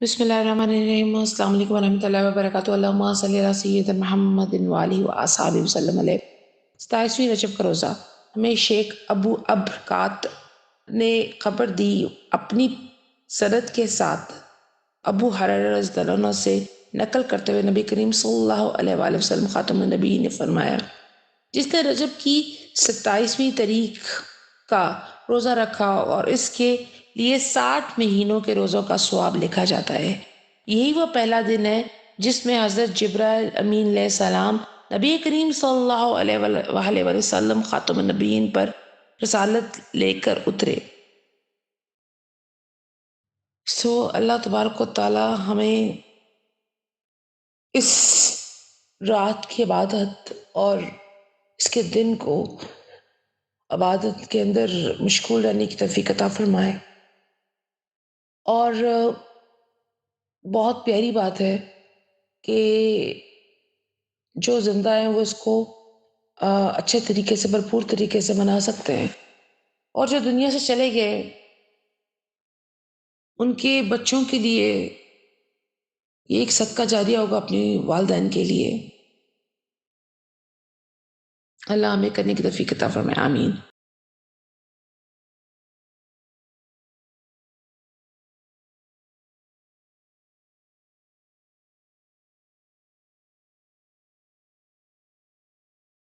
بسم اللہ الرحمن الرحیم۔ السلام علیکم ورحمۃ اللہ وبرکاتہ۔ اللہم صلی علی سیدنا محمد وآلہ وآصحابہ وسلم علیہ۔ 27ویں رجب کا روزہ ہمیں شیخ ابو ابرکات نے خبر دی اپنی سند کے ساتھ ابو ہریرہ رضی اللہ عنہ سے نقل کرتے ہوئے نبی کریم صلی اللہ علیہ وآلہ وسلم خاتم النبی نے فرمایا، جس نے رجب کی 27ویں تاریخ کا روزہ رکھا اور اس کے لیے 60 مہینوں کے روزوں کا ثواب لکھا جاتا ہے۔ یہی وہ پہلا دن ہے جس میں حضرت جبرائیل امین علیہ السلام نبی کریم صلی اللہ علیہ وآلہ وسلم خاتم النبیین پر رسالت لے کر اترے۔ اللہ تبارک و تعالی ہمیں اس رات کی عبادت اور اس کے دن کو عبادت کے اندر مشغول رہنے کی توفیق عطا فرمائے۔ اور بہت پیاری بات ہے کہ جو زندہ ہیں وہ اس کو اچھے طریقے سے بھرپور طریقے سے منا سکتے ہیں، اور جو دنیا سے چلے گئے ان کے بچوں کے لیے یہ ایک صدقہ جاریہ ہوگا اپنی والدین کے لیے۔ اللہ ہمیں کرنے کی توفیق عطا فرمائے، آمین۔